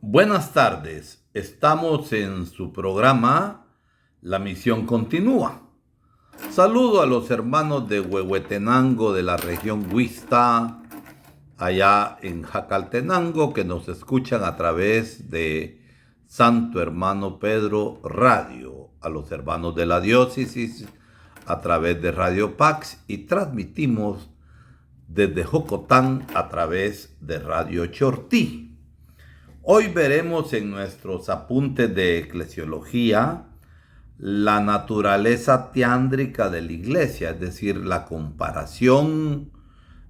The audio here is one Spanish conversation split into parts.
Buenas tardes, estamos en su programa La Misión Continúa. Saludo a los hermanos de Huehuetenango de la región Huista, allá en Jacaltenango, que nos escuchan a través de Santo Hermano Pedro Radio, a los hermanos de la diócesis a través de Radio Pax y transmitimos desde Jocotán a través de Radio Chortí. Hoy veremos en nuestros apuntes de eclesiología la naturaleza teándrica de la iglesia, es decir, la comparación,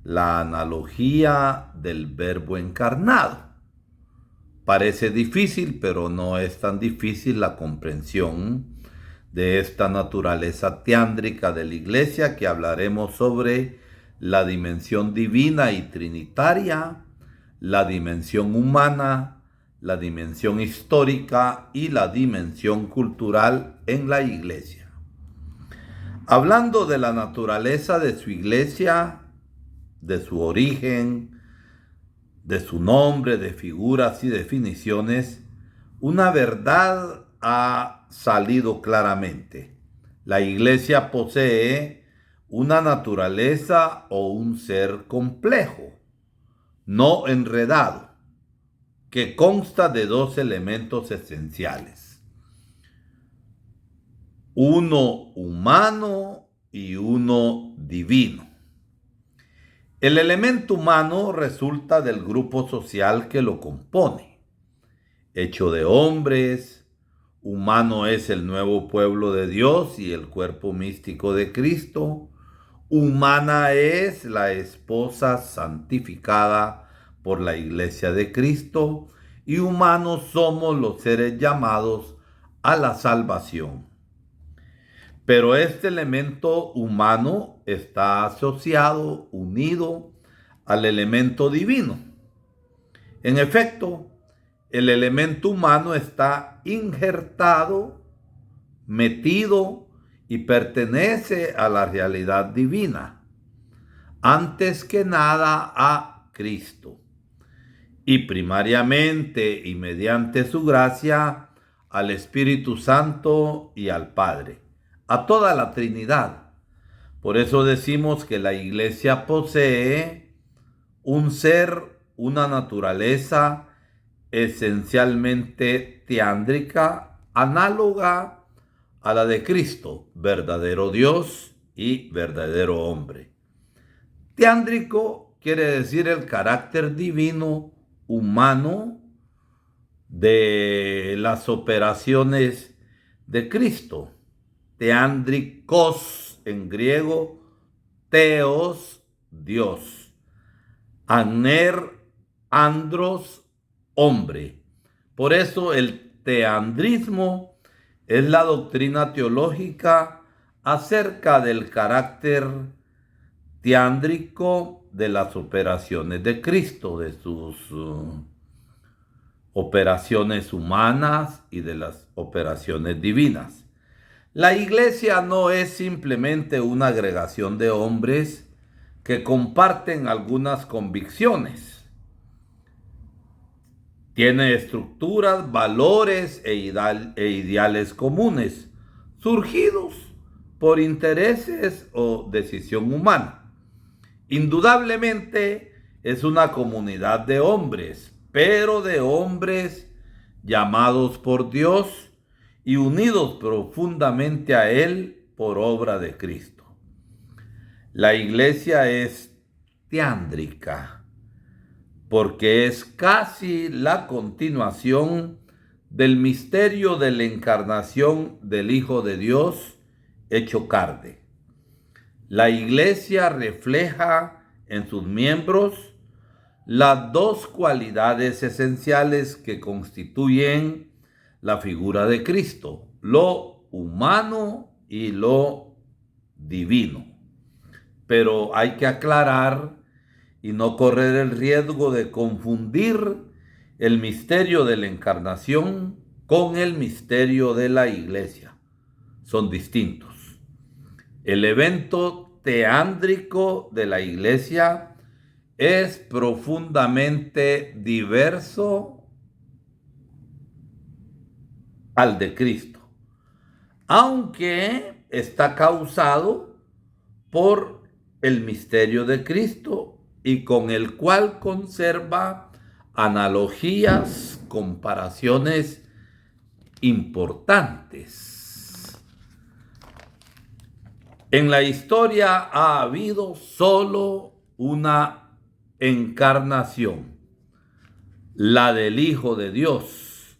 la analogía del verbo encarnado. Parece difícil, pero no es tan difícil la comprensión de esta naturaleza teándrica de la iglesia, que hablaremos sobre la dimensión divina y trinitaria, la dimensión humana, la dimensión histórica y la dimensión cultural en la iglesia. Hablando de la naturaleza de su iglesia, de su origen, de su nombre, de figuras y definiciones, una verdad ha salido claramente. La iglesia posee una naturaleza o un ser complejo, no enredado, que consta de dos elementos esenciales: uno humano y uno divino. El elemento humano resulta del grupo social que lo compone, hecho de hombres. Humano es el nuevo pueblo de Dios y el cuerpo místico de Cristo. Humana es la esposa santificada por la Iglesia de Cristo, y humanos somos los seres llamados a la salvación. Pero este elemento humano está asociado, unido al elemento divino. En efecto, el elemento humano está injertado, metido y pertenece a la realidad divina, antes que nada a Cristo, y primariamente y mediante su gracia al Espíritu Santo y al Padre, a toda la Trinidad. Por eso decimos que la iglesia posee un ser, una naturaleza esencialmente teándrica, análoga a la de Cristo, verdadero Dios y verdadero hombre. Teándrico quiere decir el carácter divino humano de las operaciones de Cristo. Teándricos en griego, theos, Dios. Aner, andros, hombre. Por eso el teandrismo es la doctrina teológica acerca del carácter teándrico de las operaciones de Cristo, de sus operaciones humanas y de las operaciones divinas. La iglesia no es simplemente una agregación de hombres que comparten algunas convicciones. Tiene estructuras, valores e ideales comunes, surgidos por intereses o decisión humana. Indudablemente es una comunidad de hombres, pero de hombres llamados por Dios y unidos profundamente a Él por obra de Cristo. La iglesia es teándrica porque es casi la continuación del misterio de la encarnación del Hijo de Dios hecho carne. La iglesia refleja en sus miembros las dos cualidades esenciales que constituyen la figura de Cristo: lo humano y lo divino. Pero hay que aclarar y no correr el riesgo de confundir el misterio de la encarnación con el misterio de la iglesia. Son distintos. El evento teándrico de la iglesia es profundamente diverso al de Cristo, aunque está causado por el misterio de Cristo y con el cual conserva analogías, comparaciones importantes. En la historia ha habido solo una encarnación, la del Hijo de Dios,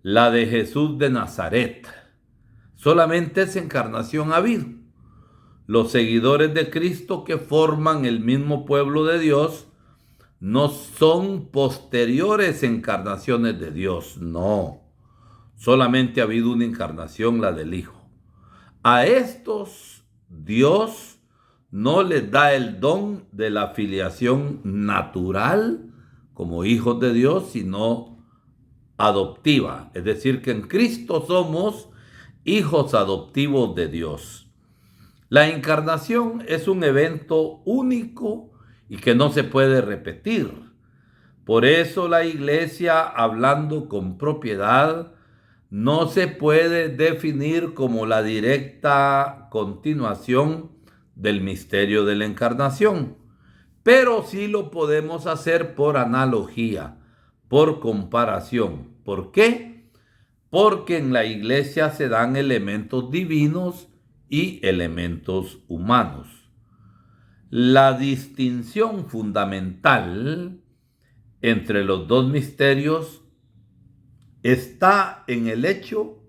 la de Jesús de Nazaret. Solamente esa encarnación ha habido. Los seguidores de Cristo que forman el mismo pueblo de Dios no son posteriores encarnaciones de Dios, no. Solamente ha habido una encarnación, la del Hijo. A estos Dios no les da el don de la filiación natural como hijos de Dios, sino adoptiva. Es decir, que en Cristo somos hijos adoptivos de Dios. La encarnación es un evento único y que no se puede repetir. Por eso la Iglesia, hablando con propiedad, no se puede definir como la directa continuación del misterio de la encarnación, pero sí lo podemos hacer por analogía, por comparación. ¿Por qué? Porque en la Iglesia se dan elementos divinos y elementos humanos. La distinción fundamental entre los dos misterios está en el hecho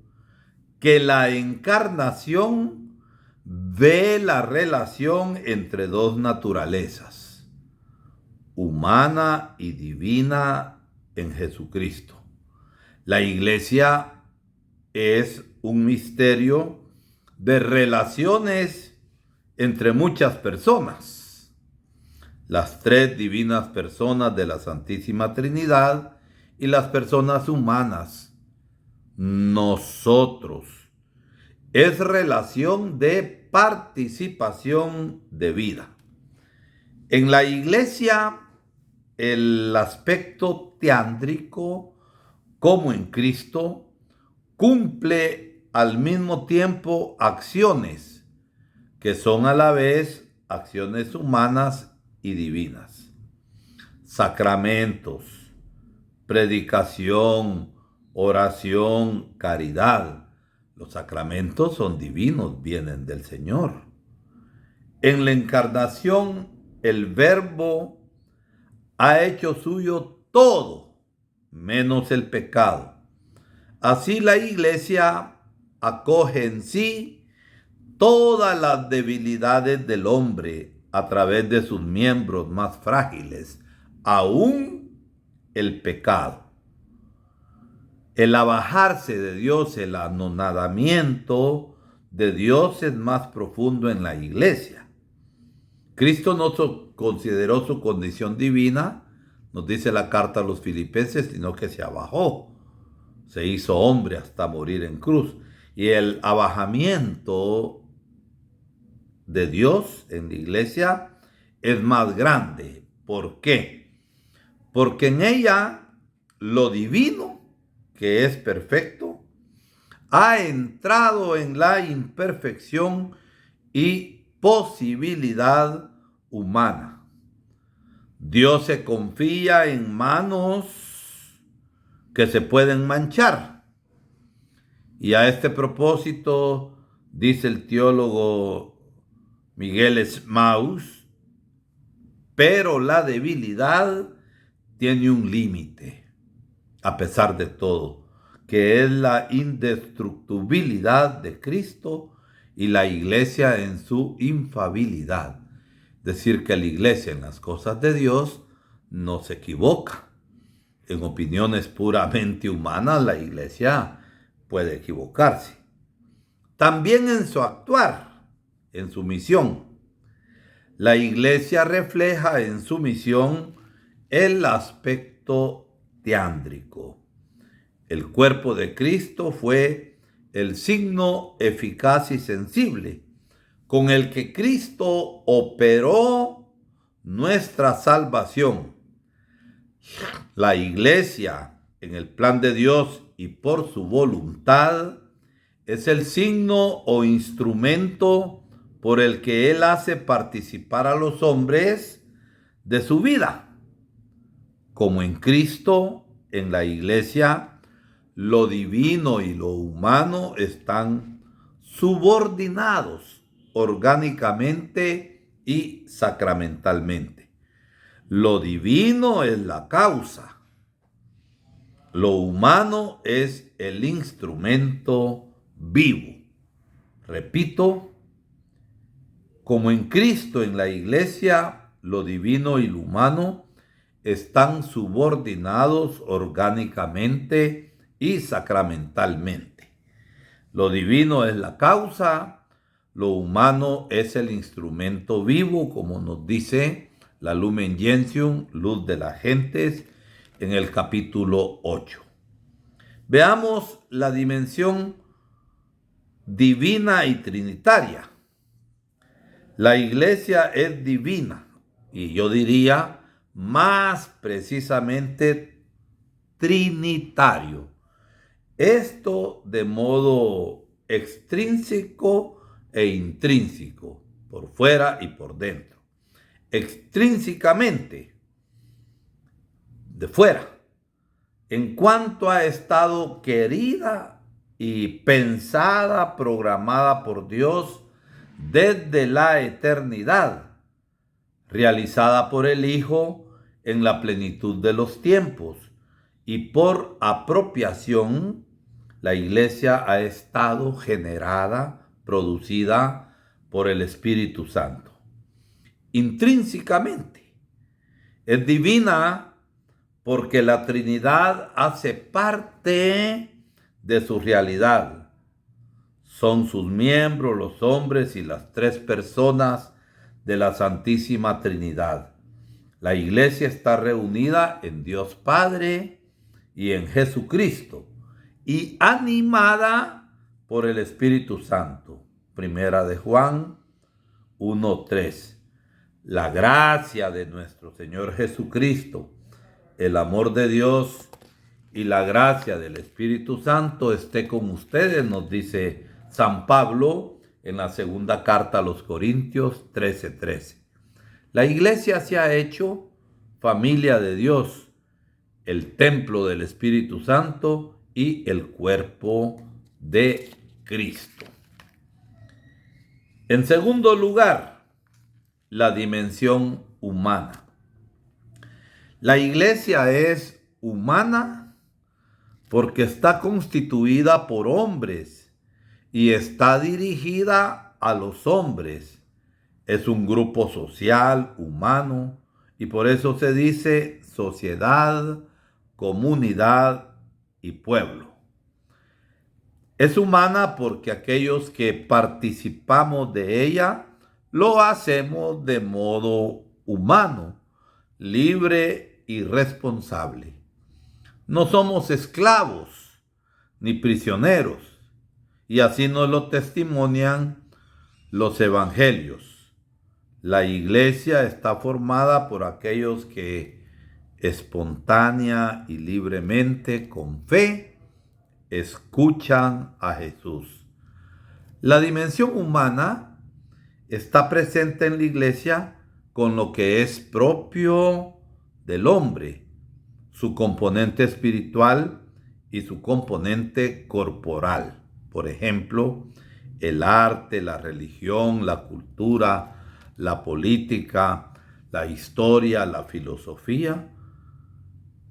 que la encarnación ve la relación entre dos naturalezas, humana y divina, en Jesucristo. La Iglesia es un misterio de relaciones entre muchas personas. Las tres divinas personas de la Santísima Trinidad y las personas humanas, nosotros. Es relación de participación de vida. En la Iglesia, el aspecto teándrico, como en Cristo, cumple al mismo tiempo acciones que son a la vez acciones humanas y divinas. Sacramentos, predicación, oración, caridad. Los sacramentos son divinos, vienen del Señor. En la encarnación, el Verbo ha hecho suyo todo, menos el pecado. Así la Iglesia acoge en sí todas las debilidades del hombre a través de sus miembros más frágiles, aún el pecado. El abajarse de Dios, el anonadamiento de Dios es más profundo en la Iglesia. Cristo no consideró su condición divina, nos dice la carta a los Filipenses, sino que se abajó, se hizo hombre hasta morir en cruz. Y el abajamiento de Dios en la Iglesia es más grande. ¿Por qué? Porque en ella lo divino, que es perfecto, ha entrado en la imperfección y posibilidad humana. Dios se confía en manos que se pueden manchar. Y a este propósito, dice el teólogo Miguel Smaus, pero la debilidad tiene un límite, a pesar de todo, que es la indestructibilidad de Cristo y la Iglesia en su infalibilidad. Es decir, que la Iglesia en las cosas de Dios no se equivoca. En opiniones puramente humanas, la Iglesia puede equivocarse. También en su actuar, en su misión. La Iglesia refleja en su misión el aspecto teándrico. El cuerpo de Cristo fue el signo eficaz y sensible con el que Cristo operó nuestra salvación. La Iglesia, en el plan de Dios y por su voluntad, es el signo o instrumento por el que Él hace participar a los hombres de su vida. Como en Cristo, en la Iglesia, lo divino y lo humano están subordinados orgánicamente y sacramentalmente. Lo divino es la causa. Lo humano es el instrumento vivo. Repito, como en Cristo, en la Iglesia, lo divino y lo humano están subordinados orgánicamente y sacramentalmente. Lo divino es la causa, lo humano es el instrumento vivo, como nos dice la Lumen Gentium, Luz de las Gentes, en el capítulo 8. Veamos la dimensión divina y trinitaria. La Iglesia es divina y yo diría más precisamente trinitario. Esto de modo extrínseco e intrínseco, por fuera y por dentro. Extrínsecamente, de fuera, en cuanto ha estado querida y pensada, programada por Dios desde la eternidad, realizada por el Hijo en la plenitud de los tiempos, y por apropiación, la Iglesia ha estado generada, producida por el Espíritu Santo. Intrínsecamente, es divina porque la Trinidad hace parte de su realidad. Son sus miembros los hombres y las tres personas de la Santísima Trinidad. La Iglesia está reunida en Dios Padre y en Jesucristo y animada por el Espíritu Santo. Primera de Juan 1:3. La gracia de nuestro Señor Jesucristo, el amor de Dios y la gracia del Espíritu Santo esté con ustedes, nos dice San Pablo en la segunda carta a los Corintios 13:13. La Iglesia se ha hecho familia de Dios, el templo del Espíritu Santo y el cuerpo de Cristo. En segundo lugar, la dimensión humana. La Iglesia es humana porque está constituida por hombres y está dirigida a los hombres. Es un grupo social, humano, y por eso se dice sociedad, comunidad y pueblo. Es humana porque aquellos que participamos de ella lo hacemos de modo humano, libre y responsable. No somos esclavos ni prisioneros, y así nos lo testimonian los evangelios. La Iglesia está formada por aquellos que espontánea y libremente, con fe, escuchan a Jesús. La dimensión humana está presente en la Iglesia con lo que es propio del hombre, su componente espiritual y su componente corporal. Por ejemplo, el arte, la religión, la cultura, la política, la historia, la filosofía.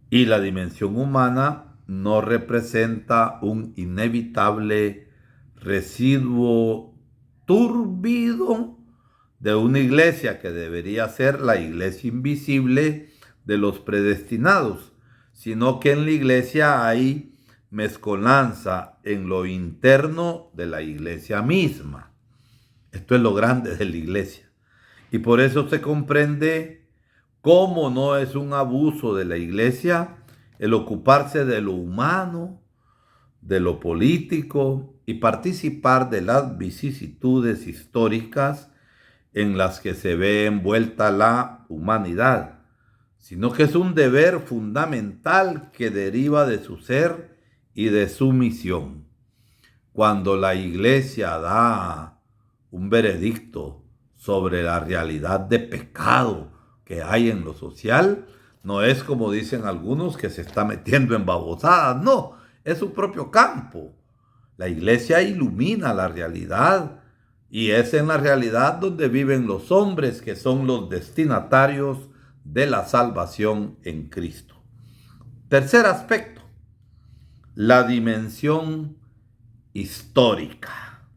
Y la dimensión humana no representa un inevitable residuo túrbido de una iglesia que debería ser la iglesia invisible de los predestinados, sino que en la iglesia hay mezcolanza en lo interno de la iglesia misma. Esto es lo grande de la iglesia. Y por eso se comprende cómo no es un abuso de la iglesia el ocuparse de lo humano, de lo político y participar de las vicisitudes históricas en las que se ve envuelta la humanidad, sino que es un deber fundamental que deriva de su ser y de su misión. Cuando la iglesia da un veredicto sobre la realidad de pecado que hay en lo social, no es como dicen algunos que se está metiendo en babosadas, no, es su propio campo. La iglesia ilumina la realidad y es en la realidad donde viven los hombres que son los destinatarios de la salvación en Cristo. Tercer aspecto, la dimensión histórica.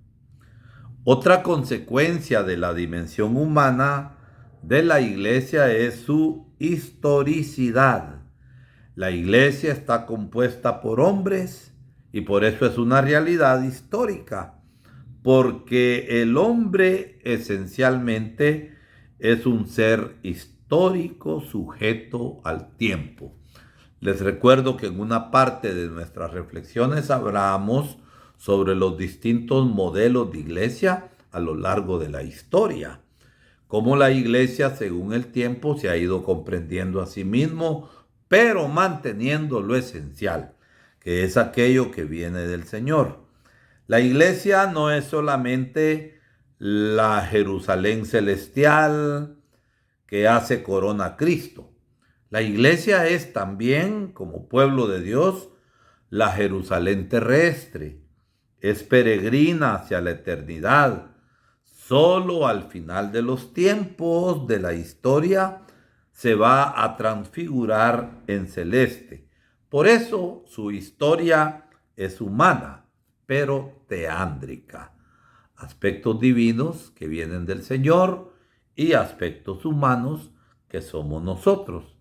Otra consecuencia de la dimensión humana de la iglesia es su historicidad. La iglesia está compuesta por hombres y por eso es una realidad histórica, porque el hombre esencialmente es un ser histórico sujeto al tiempo. Les recuerdo que en una parte de nuestras reflexiones hablamos sobre los distintos modelos de iglesia a lo largo de la historia. Cómo la iglesia, según el tiempo, se ha ido comprendiendo a sí mismo, pero manteniendo lo esencial, que es aquello que viene del Señor. La iglesia no es solamente la Jerusalén celestial que hace corona a Cristo. La iglesia es también, como pueblo de Dios, la Jerusalén terrestre. Es peregrina hacia la eternidad. Solo al final de los tiempos de la historia se va a transfigurar en celeste. Por eso su historia es humana, pero teándrica. Aspectos divinos que vienen del Señor y aspectos humanos que somos nosotros.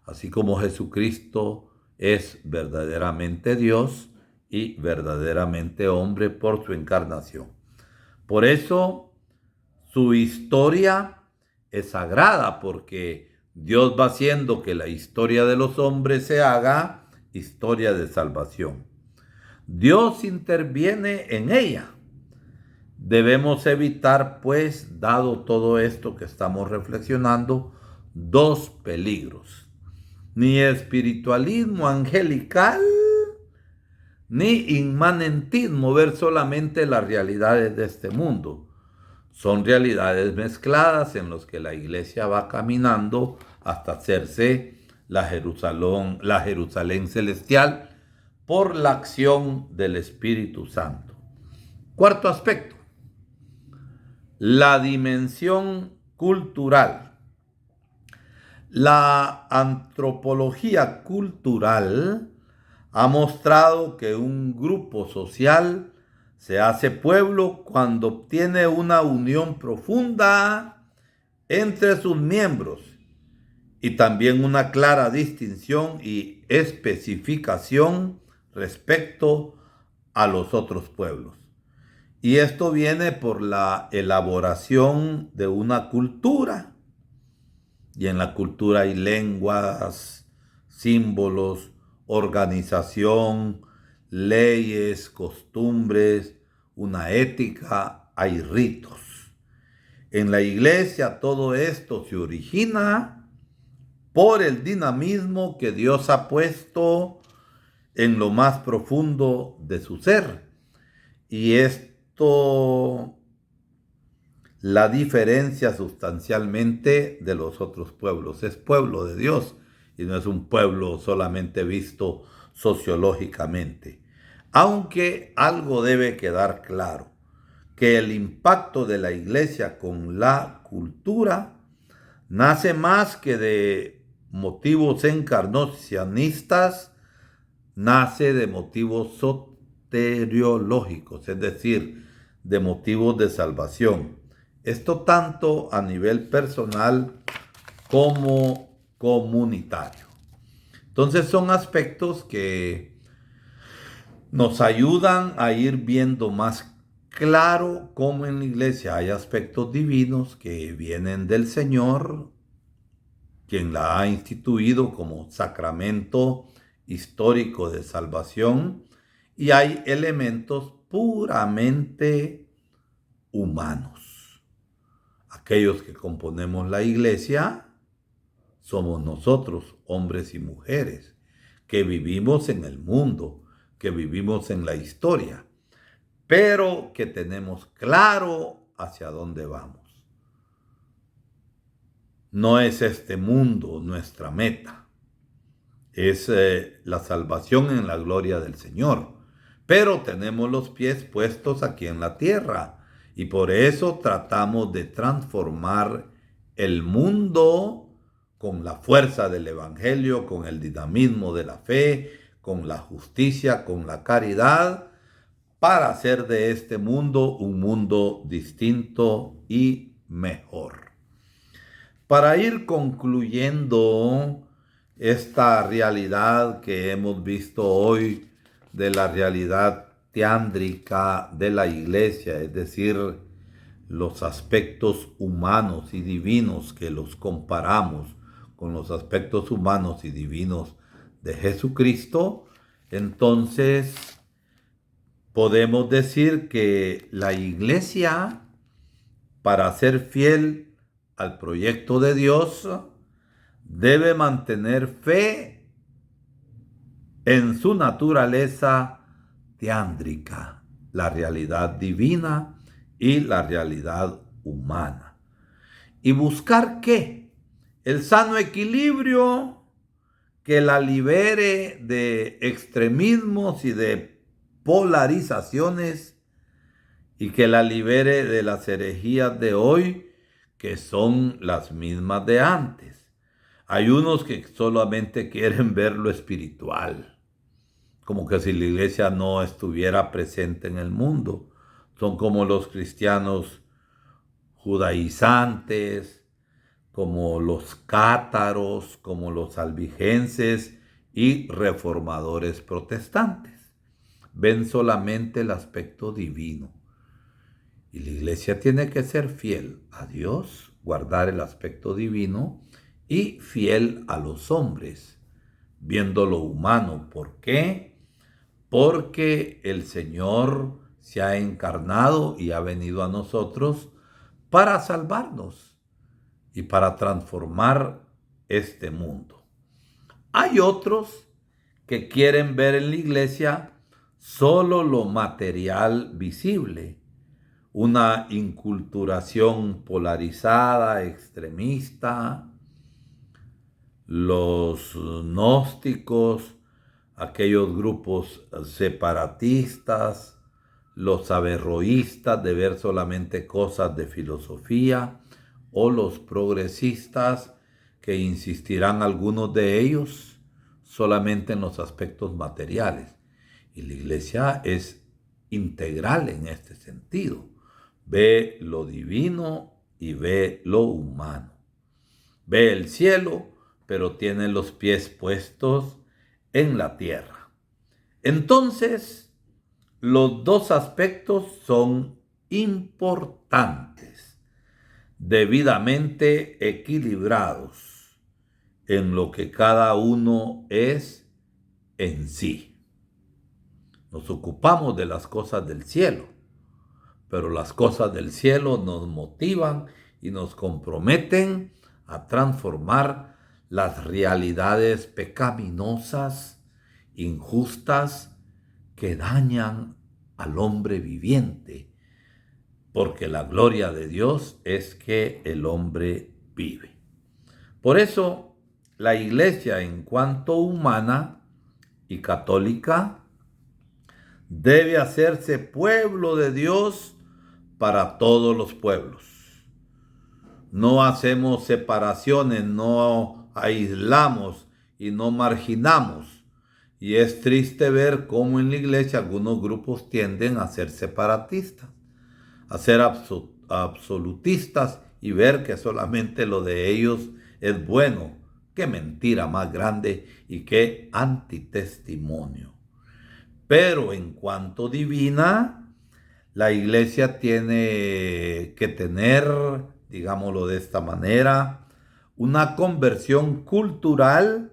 Así como Jesucristo es verdaderamente Dios y verdaderamente hombre por su encarnación. Por eso su historia es sagrada, porque Dios va haciendo que la historia de los hombres se haga historia de salvación. Dios interviene en ella. Debemos evitar, pues, dado todo esto que estamos reflexionando, dos peligros. Ni espiritualismo angelical, ni inmanentismo, ver solamente las realidades de este mundo. Son realidades mezcladas en las que la iglesia va caminando hasta hacerse la Jerusalén celestial por la acción del Espíritu Santo. Cuarto aspecto, la dimensión cultural. La antropología cultural ha mostrado que un grupo social se hace pueblo cuando obtiene una unión profunda entre sus miembros y también una clara distinción y especificación respecto a los otros pueblos. Y esto viene por la elaboración de una cultura. Y en la cultura hay lenguas, símbolos, organización, leyes, costumbres, una ética, hay ritos. En la iglesia todo esto se origina por el dinamismo que Dios ha puesto en lo más profundo de su ser. Y esto la diferencia sustancialmente de los otros pueblos. Es pueblo de Dios y no es un pueblo solamente visto sociológicamente. Aunque algo debe quedar claro, que el impacto de la iglesia con la cultura nace más que de motivos encarnacionistas, nace de motivos soteriológicos, es decir, de motivos de salvación. Esto tanto a nivel personal como comunitario. Entonces son aspectos que nos ayudan a ir viendo más claro cómo en la iglesia hay aspectos divinos que vienen del Señor, quien la ha instituido como sacramento histórico de salvación, y hay elementos puramente humanos. Aquellos que componemos la iglesia somos nosotros, hombres y mujeres, que vivimos en el mundo, que vivimos en la historia, pero que tenemos claro hacia dónde vamos. No es este mundo nuestra meta, es la salvación en la gloria del Señor, pero tenemos los pies puestos aquí en la tierra y por eso tratamos de transformar el mundo con la fuerza del Evangelio, con el dinamismo de la fe, con la justicia, con la caridad, para hacer de este mundo un mundo distinto y mejor. Para ir concluyendo esta realidad que hemos visto hoy de la realidad teándrica de la iglesia, es decir, los aspectos humanos y divinos que los comparamos con los aspectos humanos y divinos de Jesucristo, entonces podemos decir que la iglesia, para ser fiel al proyecto de Dios, debe mantener fe en su naturaleza teándrica, la realidad divina y la realidad humana. ¿Y buscar qué? El sano equilibrio que la libere de extremismos y de polarizaciones y que la libere de las herejías de hoy, que son las mismas de antes. Hay unos que solamente quieren ver lo espiritual, como que si la iglesia no estuviera presente en el mundo. Son como los cristianos judaizantes, como los cátaros, como los albigenses y reformadores protestantes. Ven solamente el aspecto divino. Y la iglesia tiene que ser fiel a Dios, guardar el aspecto divino y fiel a los hombres, viendo lo humano. ¿Por qué? Porque el Señor se ha encarnado y ha venido a nosotros para salvarnos y para transformar este mundo. Hay otros que quieren ver en la iglesia solo lo material visible, una inculturación polarizada, extremista, los gnósticos, aquellos grupos separatistas, los averroístas de ver solamente cosas de filosofía, o los progresistas que insistirán algunos de ellos solamente en los aspectos materiales. Y la iglesia es integral en este sentido. Ve lo divino y ve lo humano. Ve el cielo, pero tiene los pies puestos en la tierra. Entonces, los dos aspectos son importantes, debidamente equilibrados en lo que cada uno es en sí. Nos ocupamos de las cosas del cielo, pero las cosas del cielo nos motivan y nos comprometen a transformar las realidades pecaminosas, injustas, que dañan al hombre viviente, porque la gloria de Dios es que el hombre vive. Por eso, la iglesia en cuanto humana y católica debe hacerse pueblo de Dios para todos los pueblos. No hacemos separaciones, no aislamos y no marginamos. Y es triste ver cómo en la iglesia algunos grupos tienden a ser separatistas, a ser absolutistas y ver que solamente lo de ellos es bueno. Qué mentira más grande y qué antitestimonio. Pero en cuanto divina, la iglesia tiene que tener, digámoslo de esta manera, una conversión cultural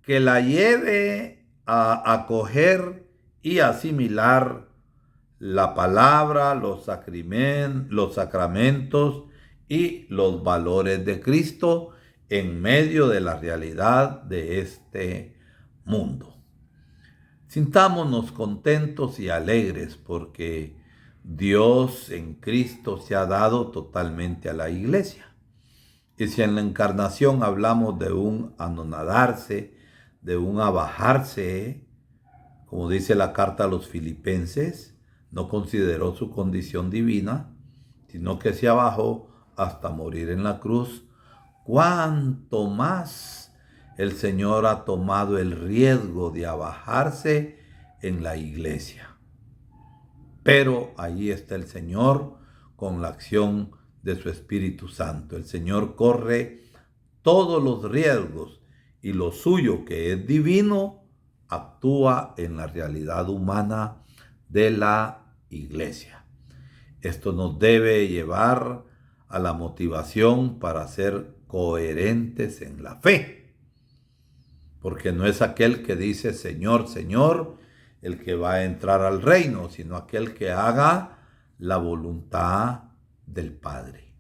que la lleve a acoger y asimilar la palabra, los sacramentos y los valores de Cristo en medio de la realidad de este mundo. Sintámonos contentos y alegres porque Dios en Cristo se ha dado totalmente a la iglesia. Y si en la encarnación hablamos de un anonadarse, de un abajarse, como dice la carta a los Filipenses, no consideró su condición divina, sino que se abajó hasta morir en la cruz. ¿Cuánto más el Señor ha tomado el riesgo de abajarse en la iglesia? Pero ahí está el Señor con la acción de su Espíritu Santo. El Señor corre todos los riesgos y lo suyo, que es divino, actúa en la realidad humana de la iglesia. Esto nos debe llevar a la motivación para ser coherentes en la fe, porque no es aquel que dice Señor, Señor, el que va a entrar al reino, sino aquel que haga la voluntad del Padre.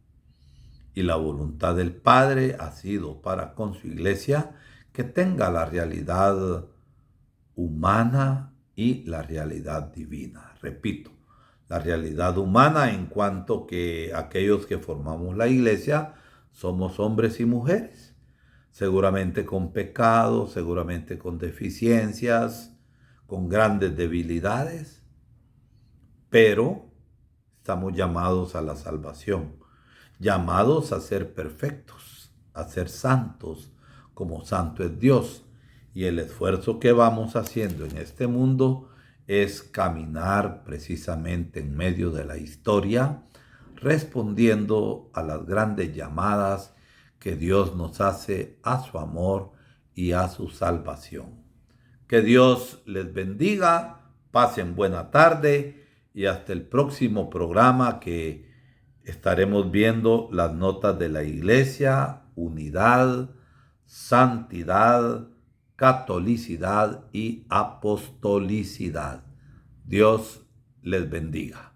Y la voluntad del Padre ha sido para con su iglesia que tenga la realidad humana y la realidad divina. Repito, la realidad humana en cuanto que aquellos que formamos la iglesia somos hombres y mujeres, seguramente con pecados, seguramente con deficiencias, con grandes debilidades, pero estamos llamados a la salvación, llamados a ser perfectos, a ser santos, como santo es Dios. Y el esfuerzo que vamos haciendo en este mundo es caminar precisamente en medio de la historia, respondiendo a las grandes llamadas que Dios nos hace a su amor y a su salvación. Que Dios les bendiga, pasen buena tarde y hasta el próximo programa que estaremos viendo las notas de la iglesia, unidad, santidad, catolicidad y apostolicidad. Dios les bendiga.